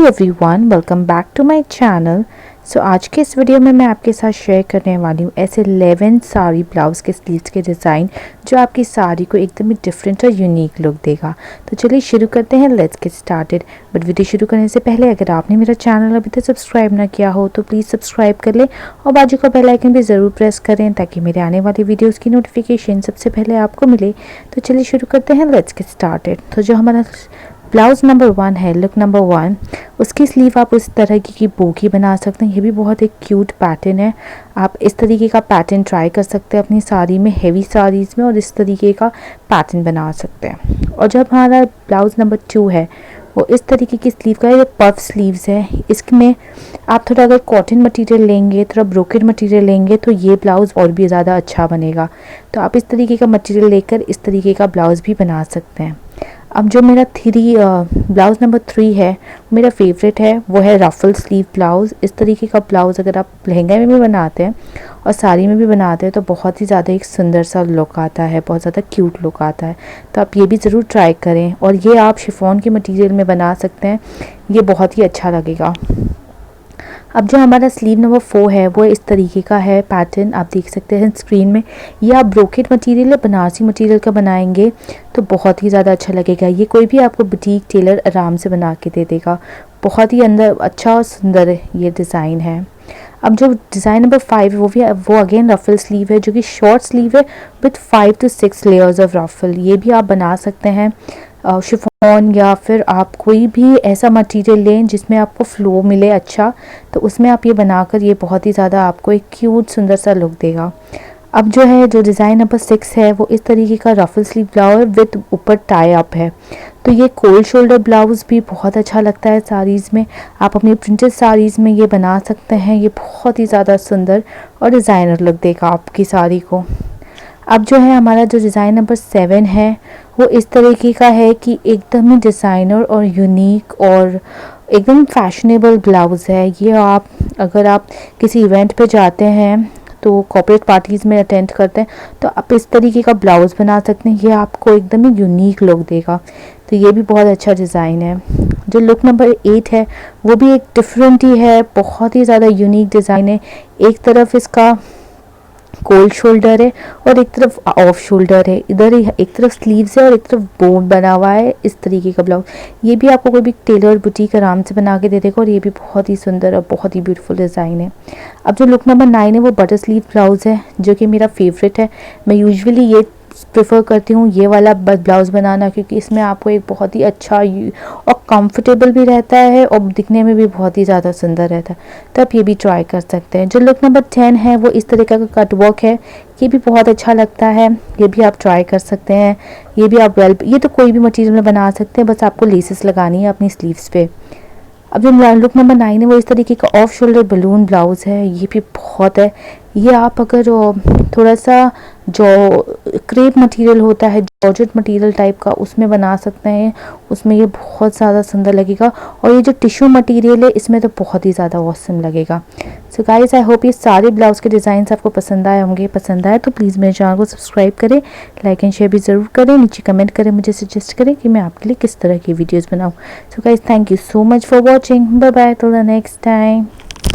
Hi everyone, welcome back to my channel. So आज के इस वीडियो में मैं आपके साथ शेयर करने वाली हूँ ऐसे 11 साड़ी ब्लाउज़ के स्लीव्स के डिज़ाइन जो आपकी साड़ी को एकदम ही डिफरेंट और यूनिक लुक देगा। तो चलिए शुरू करते हैं, let's get started. But video शुरू करने से पहले अगर आपने मेरा चैनल अभी तक सब्सक्राइब ना किया हो तो प्लीज़ सब्सक्राइब कर लें और बाजू का बेल आइकन भी ज़रूर प्रेस करें ताकि मेरे आने वाली वीडियोज़ की नोटिफिकेशन सबसे पहले आपको मिले। तो चलिए शुरू करते हैं, लेट्स गेट स्टार्टेड। तो जो हमारा ब्लाउज़ नंबर 1 है, लुक नंबर 1, उसकी स्लीव आप उस तरह की बो की बना सकते हैं। ये भी बहुत एक क्यूट पैटर्न है। आप इस तरीके का पैटर्न ट्राई कर सकते हैं अपनी साड़ी में, हेवी साड़ीज़ में, और इस तरीके का पैटर्न बना सकते हैं। और जब हमारा ब्लाउज़ नंबर 2 है वो इस तरीके की स्लीव का, ये पफ स्लीव्स है। इसमें आप थोड़ा अगर कॉटन मटेरियल लेंगे, थोड़ा ब्रोकेड मटेरियल लेंगे तो ये ब्लाउज़ और भी ज़्यादा अच्छा बनेगा। तो आप इस तरीके का मटेरियल लेकर इस तरीके का ब्लाउज़ भी बना सकते हैं। अब जो मेरा ब्लाउज़ नंबर 3 है, मेरा फेवरेट है, वो है रफल स्लीव ब्लाउज़। इस तरीके का ब्लाउज़ अगर आप लहंगा में भी बनाते हैं और साड़ी में भी बनाते हैं तो बहुत ही ज़्यादा एक सुंदर सा लुक आता है, बहुत ज़्यादा क्यूट लुक आता है। तो आप ये भी ज़रूर ट्राई करें, और ये आप शिफॉन के मटेरियल में बना सकते हैं, ये बहुत ही अच्छा लगेगा। अब जो हमारा स्लीव नंबर 4 है वो इस तरीके का है पैटर्न, आप देख सकते हैं स्क्रीन में। ये आप ब्रोकेड मटेरियल या बनारसी मटेरियल का बनाएंगे तो बहुत ही ज़्यादा अच्छा लगेगा। ये कोई भी आपको बुटीक टेलर आराम से बना के दे देगा। बहुत ही अंदर अच्छा और सुंदर ये डिज़ाइन है। अब जो डिज़ाइन नंबर 5 वो अगेन रफल स्लीव है, जो कि शॉर्ट स्लीव है with 5 to 6 layers of ruffle. ये भी आप बना सकते हैं शिफॉन, या फिर आप कोई भी ऐसा मटेरियल लें जिसमें आपको फ्लो मिले अच्छा, तो उसमें आप ये बनाकर ये बहुत ही ज़्यादा आपको एक क्यूट सुंदर सा लुक देगा। अब जो डिज़ाइन नंबर 6 है वो इस तरीके का रफल स्लीव ब्लाउज विथ ऊपर टाई अप है। तो ये कोल्ड शोल्डर ब्लाउज़ भी बहुत अच्छा लगता है साड़ीज़ में। आप अपनी प्रिंटेड साड़ीज़ में ये बना सकते हैं। ये बहुत ही ज़्यादा सुंदर और डिज़ाइनर लुक देगा आपकी साड़ी को। अब जो है हमारा जो डिज़ाइन नंबर 7 है वो इस तरीके का है कि एकदम ही डिज़ाइनर और यूनिक और एकदम फैशनेबल ब्लाउज़ है। ये अगर आप किसी इवेंट पे जाते हैं तो कॉर्पोरेट पार्टीज़ में अटेंड करते हैं तो आप इस तरीके का ब्लाउज़ बना सकते हैं। ये आपको एकदम ही यूनिक लुक देगा। तो ये भी बहुत अच्छा डिज़ाइन है। जो लुक नंबर 8 है वो भी एक डिफरेंट ही है, बहुत ही ज़्यादा यूनिक डिज़ाइन है। एक तरफ इसका कोल्ड शोल्डर है और एक तरफ ऑफ शोल्डर है। इधर एक तरफ स्लीव्स है और एक तरफ बोन बना हुआ है इस तरीके का ब्लाउज। ये भी आपको कोई भी टेलर बुटीक आराम से बना के दे देगा, और ये भी बहुत ही सुंदर और बहुत ही ब्यूटीफुल डिज़ाइन है। अब जो लुक नंबर 9 है वो बटर स्लीव ब्लाउज़ है, जो कि मेरा फेवरेट है। मैं यूजुअली ये प्रेफर करती हूँ ये वाला ब्लाउज़ बनाना, क्योंकि इसमें आपको एक बहुत ही अच्छा और कंफर्टेबल भी रहता है और दिखने में भी बहुत ही ज़्यादा सुंदर रहता है। तो आप ये भी ट्राई कर सकते हैं। जो लुक नंबर 10 है वो इस तरीके का कट वर्क है, ये भी बहुत अच्छा लगता है। ये भी आप ट्राई कर सकते हैं। ये भी आप ये तो कोई भी मटेरियल में बना सकते हैं, बस आपको लेसेस लगानी है अपनी स्लीव्स पे। अब जो लुक नंबर 9 है वो इस तरीके का ऑफ शोल्डर बलून ब्लाउज़ है। ये भी बहुत है। ये आप अगर थोड़ा सा जो क्रेप मटेरियल होता है, जॉर्जेट मटेरियल टाइप का, उसमें बना सकते हैं। उसमें ये बहुत ज़्यादा सुंदर लगेगा, और ये जो टिश्यू मटेरियल है इसमें तो बहुत ही ज़्यादा ऑसम लगेगा। सो गाइस, आई होप ये सारे ब्लाउज़ के डिज़ाइंस आपको पसंद आए होंगे। पसंद आए तो प्लीज़ मेरे चैनल को सब्सक्राइब करें, लाइक एंड शेयर भी ज़रूर करें। नीचे कमेंट करें, मुझे सजेस्ट करें कि मैं आपके लिए किस तरह की वीडियोज़ बनाऊँ। So guys, thank you so much for watching. Bye bye, till the next time.